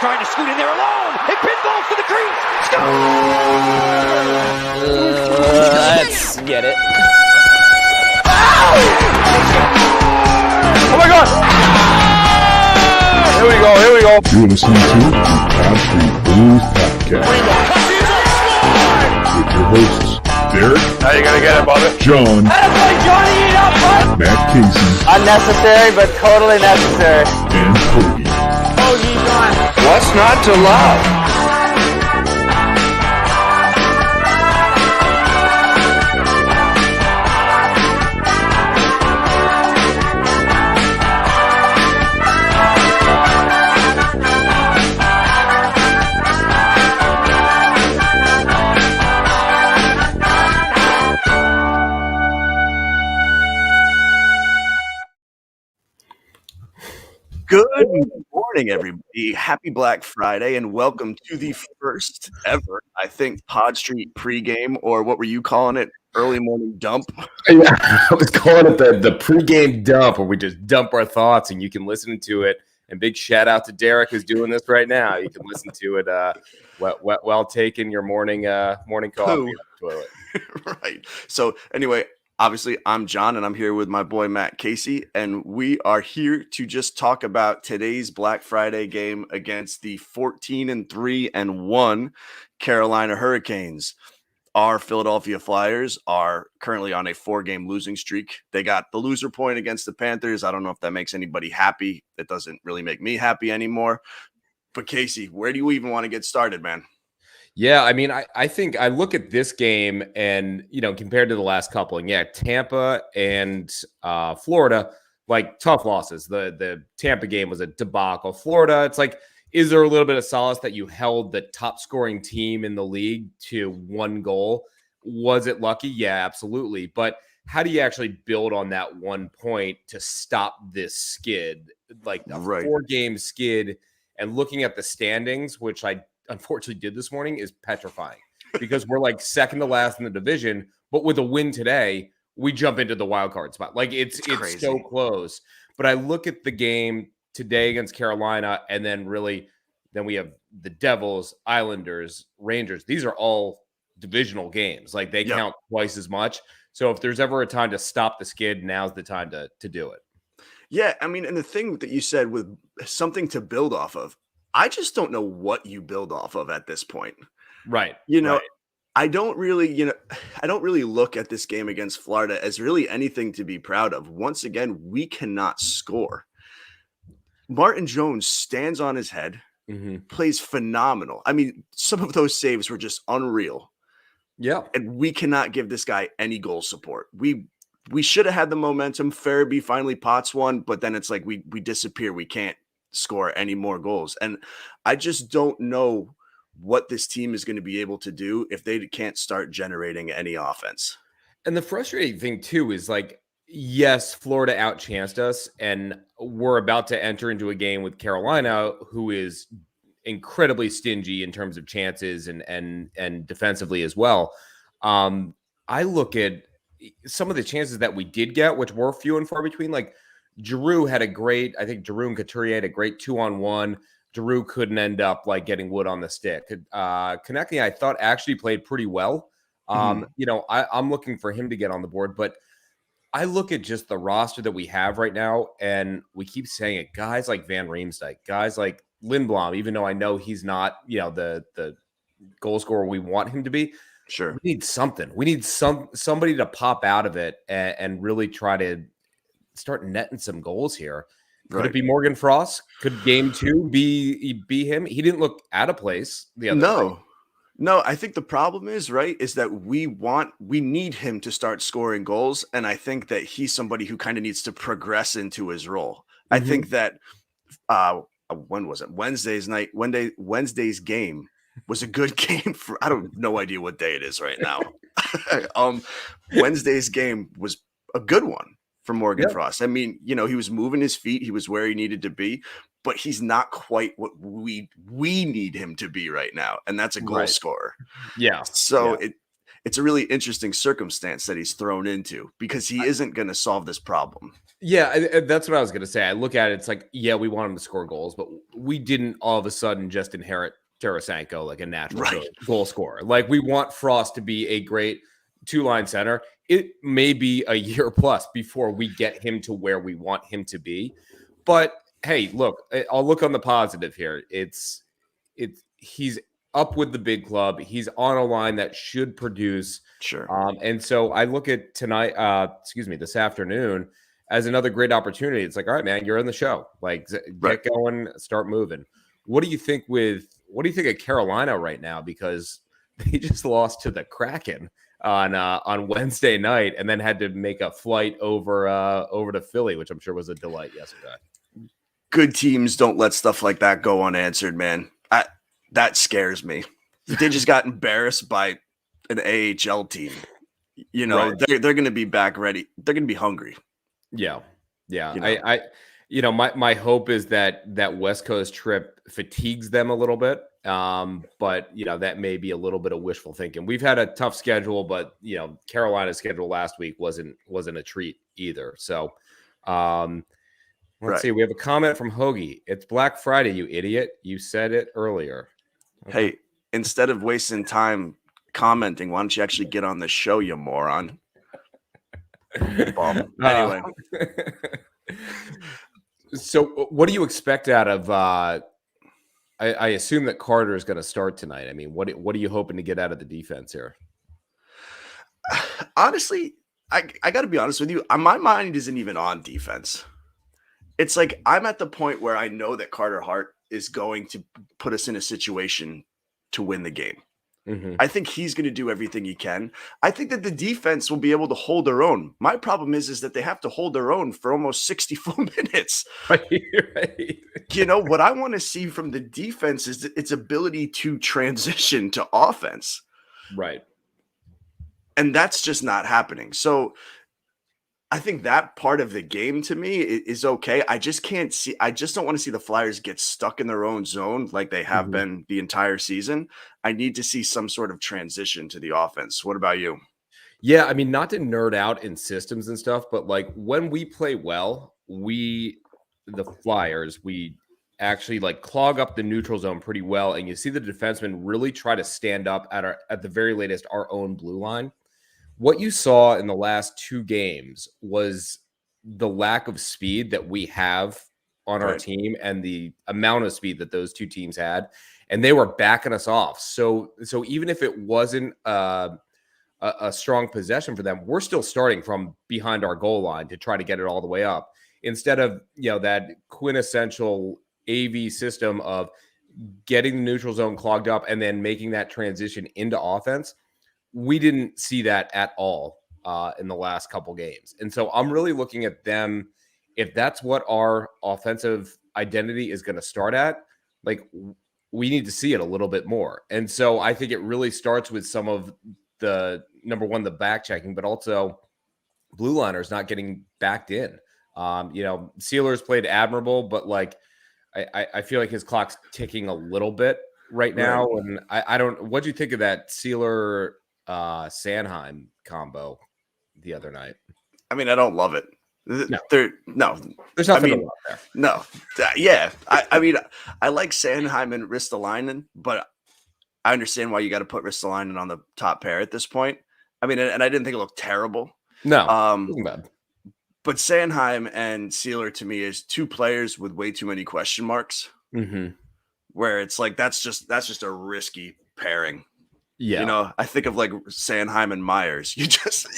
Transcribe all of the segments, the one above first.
trying to scoot in there alone. It pinballs to the crease. Score! Let's get it. Oh my God! Here we go. You're listening to the Pod Street Blues Podcast with your hosts, Derek. How you gonna get it, Bobby? John. Johnny, eat up, bud! Matt Casey. Unnecessary, but totally necessary. And Pregame. What's not to love? Good morning, everybody. Happy Black Friday, and welcome to the first ever, I think, Pod Street pregame, or what were you calling it? Early morning dump? Yeah, I was calling it the pregame dump, where we just dump our thoughts, and you can listen to it. And big shout out to Derek, who's doing this right now. You can listen to it while taking your morning coffee on the toilet. Right. So anyway, obviously, I'm John, and I'm here with my boy Matt Casey, and we are here to just talk about today's Black Friday game against the 14-3-1 Carolina Hurricanes. Our Philadelphia Flyers are currently on a 4-game losing streak. They got the loser point against the Panthers. I don't know if that makes anybody happy. It doesn't really make me happy anymore. But Casey, where do you even want to get started, man? Yeah, I mean, I think I look at this game and, compared to the last couple, and Tampa and Florida, like tough losses. The Tampa game was a debacle. Florida, it's like, is there a little bit of solace that you held the top scoring team in the league to 1 goal? Was it lucky? Yeah, absolutely. But how do you actually build on that 1 point to stop this skid, like a 4-game skid? And looking at the standings, which I unfortunately did this morning, is petrifying because we're like second to last in the division, but with a win today, we jump into the wild card spot. Like it's so close. But I look at the game today against Carolina, and then we have the Devils, Islanders, Rangers. These are all divisional games. Like they count twice as much. So if there's ever a time to stop the skid, now's the time to do it. Yeah, I mean, and the thing that you said with something to build off of, I just don't know what you build off of at this point. Right. Right. I don't really look at this game against Florida as really anything to be proud of. Once again, we cannot score. Martin Jones stands on his head, plays phenomenal. I mean, some of those saves were just unreal. Yeah. And we cannot give this guy any goal support. We should have had the momentum. Farabee finally pots one, but then it's like we disappear. We can't score any more goals. And I just don't know what this team is going to be able to do if they can't start generating any offense. And the frustrating thing too is like, yes, Florida outchanced us, and we're about to enter into a game with Carolina, who is incredibly stingy in terms of chances and defensively as well. I look at some of the chances that we did get, which were few and far between. Like Giroux and Couturier had a great 2-on-1. Giroux couldn't end up like getting wood on the stick. Konechny, I thought, actually played pretty well. I'm looking for him to get on the board, but I look at just the roster that we have right now, and we keep saying it. Guys like Van Riemsdyk, guys like Lindblom, even though I know he's not, the goal scorer we want him to be. Sure. We need something. We need somebody to pop out of it and really try to start netting some goals here. Could it be Morgan Frost? Could game 2 be him? He didn't look out of place the other night. No, I think the problem is that we need him to start scoring goals. And I think that he's somebody who kind of needs to progress into his role. I think that, when was it? Wednesday's game was a good game for, I don't no idea what day it is right now. Wednesday's game was a good one for Morgan Frost. I mean, he was moving his feet. He was where he needed to be, but he's not quite what we need him to be right now. And that's a goal scorer. Yeah. So it's a really interesting circumstance that he's thrown into because he isn't going to solve this problem. Yeah, that's what I was going to say. I look at it, it's like, yeah, we want him to score goals, but we didn't all of a sudden just inherit Tarasenko like a natural goal scorer. Like, we want Frost to be a great two-line center. It may be a year plus before we get him to where we want him to be. But hey, look, I'll look on the positive here. He's up with the big club. He's on a line that should produce. Sure. And so I look at this afternoon as another great opportunity. It's like, all right, man, you're in the show. Like, get going, start moving. What do you think of Carolina right now? Because they just lost to the Kraken on Wednesday night, and then had to make a flight over to Philly, which I'm sure was a delight yesterday. Good teams don't let stuff like that go unanswered, man. That scares me. They just got embarrassed by an AHL team. You know, they're going to be back ready. They're going to be hungry. Yeah. You know, my hope is that West Coast trip fatigues them a little bit. But you know, that may be a little bit of wishful thinking. We've had a tough schedule, but you know, Carolina's schedule last week wasn't a treat either. So, let's see. We have a comment from Hoagie. It's Black Friday, you idiot. You said it earlier. Okay. Hey, instead of wasting time commenting, why don't you actually get on the show, you moron? Anyway. So what do you expect out of I assume that Carter is going to start tonight. I mean, what are you hoping to get out of the defense here? Honestly, I got to be honest with you. My mind isn't even on defense. It's like I'm at the point where I know that Carter Hart is going to put us in a situation to win the game. Mm-hmm. I think he's going to do everything he can. I think that the defense will be able to hold their own. My problem is that they have to hold their own for almost 64 minutes. Right. You know, what I want to see from the defense is its ability to transition to offense. Right. And that's just not happening. So I think that part of the game to me is okay. I just don't want to see the Flyers get stuck in their own zone like they have been the entire season. I need to see some sort of transition to the offense. What about you? Yeah, I mean, not to nerd out in systems and stuff, but like when we play well, the Flyers, we actually like clog up the neutral zone pretty well, and you see the defensemen really try to stand up at the very latest our own blue line. What you saw in the last two games was the lack of speed that we have on our team and the amount of speed that those two teams had, and they were backing us off. So even if it wasn't a strong possession for them, we're still starting from behind our goal line to try to get it all the way up instead of, you know, that quintessential AV system of getting the neutral zone clogged up and then making that transition into offense. We didn't see that at all in the last couple games. And so I'm really looking at them. If that's what our offensive identity is going to start at, like, we need to see it a little bit more. And so I think it really starts with some of the, number one, the back checking, but also blue liners not getting backed in. You know, Sealer's played admirable, but like, I feel like his clock's ticking a little bit right now. Right. And I don't, what'd you think of that Sealer Sanheim combo the other night? I mean, I don't love it. No. There's nothing to love there. No. Yeah. I mean, I like Sanheim and Ristolainen, but I understand why you got to put Ristolainen on the top pair at this point. I mean, and I didn't think it looked terrible. No, wasn't bad. But Sanheim and Sealer to me is two players with way too many question marks. Mm-hmm. Where it's like that's just a risky pairing. Yeah. You know, I think of like Sanheim and Myers. You just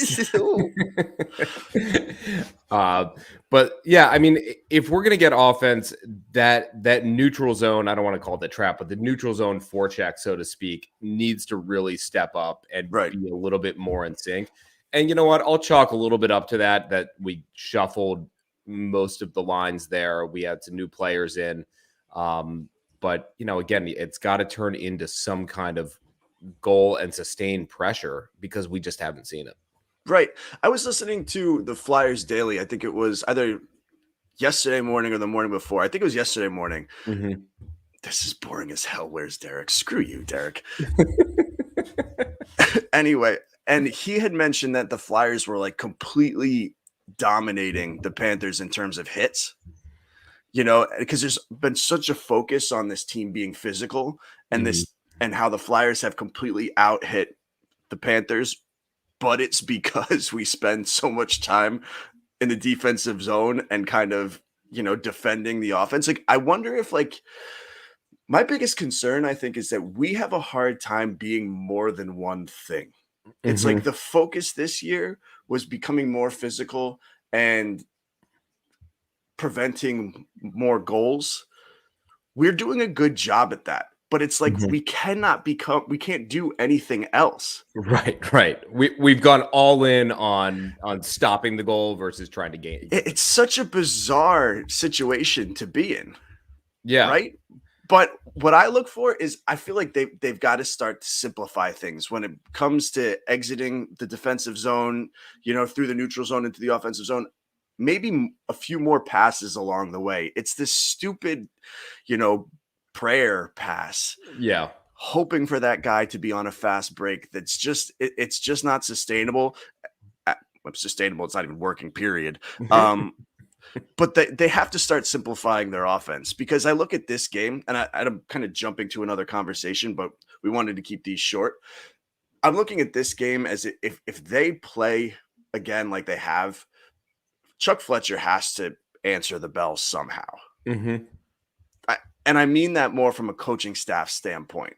but yeah, I mean, if we're gonna get offense, that neutral zone, I don't want to call it the trap, but the neutral zone forecheck, so to speak, needs to really step up and be a little bit more in sync. And you know what? I'll chalk a little bit up to that we shuffled most of the lines there. We had some new players in. But, you know, again, it's got to turn into some kind of goal and sustain pressure because we just haven't seen it. Right. I was listening to the Flyers Daily. I think it was either yesterday morning or the morning before. I think it was yesterday morning. Mm-hmm. This is boring as hell. Where's Derek? Screw you, Derek. Anyway, And he had mentioned that the Flyers were like completely dominating the Panthers in terms of hits, because there's been such a focus on this team being physical and and how the Flyers have completely out hit the Panthers. But it's because we spend so much time in the defensive zone and kind of, defending the offense. Like, I wonder if my biggest concern, I think, is that we have a hard time being more than one thing. It's like the focus this year was becoming more physical and preventing more goals. We're doing a good job at that, but it's like we can't do anything else. Right. We've gone all in on stopping the goal versus trying to gain. It's such a bizarre situation to be in. Yeah. Right. But what I look for is I feel like they've got to start to simplify things when it comes to exiting the defensive zone, through the neutral zone into the offensive zone. Maybe a few more passes along the way. It's this stupid, prayer pass. Yeah. Hoping for that guy to be on a fast break. It's just not sustainable. Sustainable. It's not even working, period. But they have to start simplifying their offense, because I look at this game, and I'm kind of jumping to another conversation, but we wanted to keep these short. I'm looking at this game as if they play again like they have, Chuck Fletcher has to answer the bell somehow. And I mean that more from a coaching staff standpoint.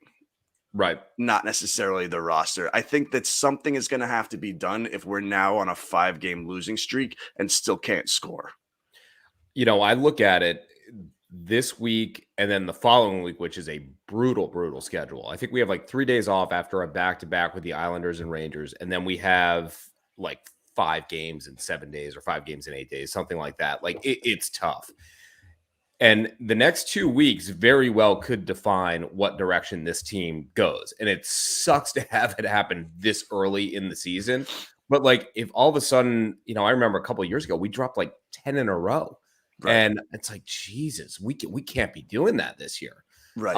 Right. Not necessarily the roster. I think that something is going to have to be done if we're now on a 5-game losing streak and still can't score. I look at it this week and then the following week, which is a brutal schedule. I think we have like 3 days off after a back-to-back with the Islanders and Rangers. And then we have like 5 games in 7 days or 5 games in 8 days, something like that. Like it's tough. And the next 2 weeks very well could define what direction this team goes. And it sucks to have it happen this early in the season. But like, if all of a sudden, I remember a couple of years ago, we dropped like 10 in a row. Right. And it's like, Jesus, we can't be doing that this year. Right.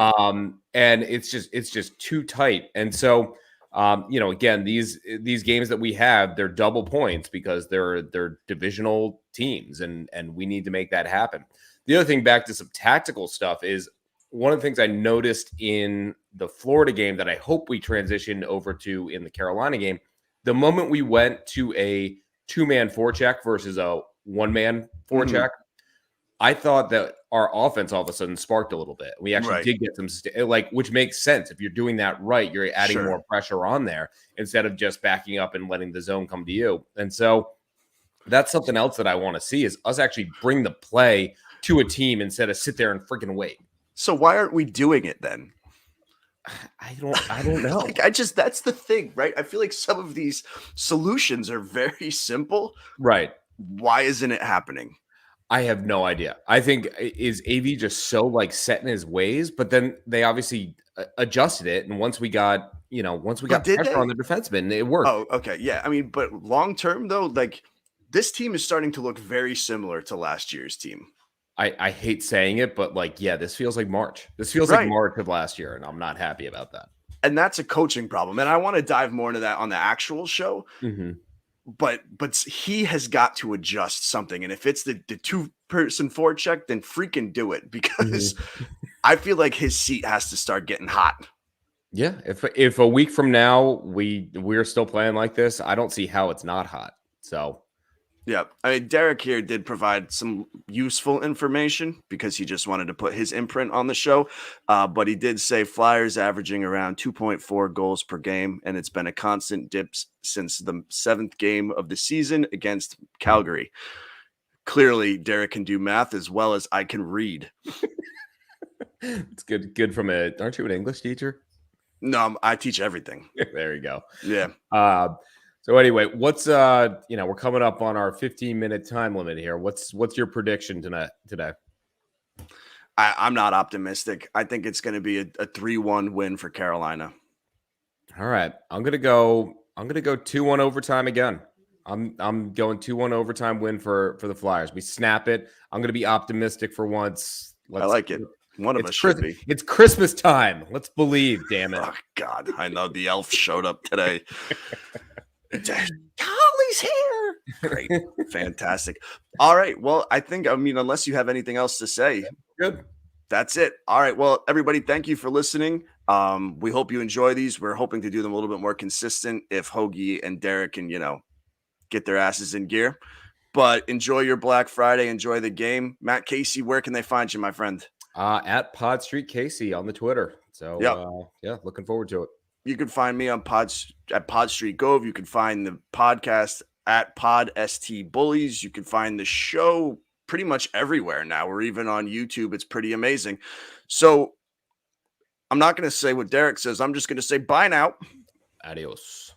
And it's just too tight. And so, again, these games that we have, they're double points because they're divisional teams, and we need to make that happen. The other thing, back to some tactical stuff, is one of the things I noticed in the Florida game that I hope we transitioned over to in the Carolina game. The moment we went to a 2-man forecheck versus a 1-man forecheck, I thought that our offense all of a sudden sparked a little bit. We actually did get some, which makes sense. If you're doing that right, you're adding more pressure on there instead of just backing up and letting the zone come to you. And so that's something else that I want to see, is us actually bring the play to a team instead of sit there and freaking wait. So why aren't we doing it then? I don't know. That's the thing, right? I feel like some of these solutions are very simple. Right. Why isn't it happening? I have no idea. I think, is AV just so set in his ways, but then they obviously adjusted it. And once we got pressure on the defenseman, it worked. Oh, okay. Yeah. I mean, but long term though, this team is starting to look very similar to last year's team. I hate saying it, but this feels like March. This feels like March of last year, and I'm not happy about that. And that's a coaching problem. And I want to dive more into that on the actual show. But he has got to adjust something. And if it's the 2-person forecheck, then freaking do it, because I feel like his seat has to start getting hot. Yeah. If a week from now we're still playing like this, I don't see how it's not hot. So yeah, I mean, Derek here did provide some useful information because he just wanted to put his imprint on the show. But he did say Flyers averaging around 2.4 goals per game, and it's been a constant dip since the 7th game of the season against Calgary. Clearly, Derek can do math as well as I can read. It's good from aren't you an English teacher? No, I teach everything. There you go. Yeah. So anyway, what's we're coming up on our 15-minute time limit here. What's your prediction today? I'm not optimistic. I think it's going to be a 3-1 win for Carolina. All right, I'm gonna go 2-1 overtime again. I'm going 2-1 overtime win for the Flyers. We snap it. I'm gonna be optimistic for once. I like it. One of us should be. It's Christmas time. Let's believe. Damn it! Oh God, I know the elf showed up today. Holly's here. Great. Fantastic. All right. Well, I mean, unless you have anything else to say, Good. that's it. All right. Well, everybody, thank you for listening. We hope you enjoy these. We're hoping to do them a little bit more consistent if Hoagie and Derek can, get their asses in gear. But enjoy your Black Friday. Enjoy the game. Matt Casey, where can they find you, my friend? At Pod Street Casey on the Twitter. So yeah, looking forward to it. You can find me on at Pod Street Gove. You can find the podcast at Pod ST Bullies. You can find the show pretty much everywhere now. We're even on YouTube. It's pretty amazing. So I'm not going to say what Derek says. I'm just going to say bye now. Adios.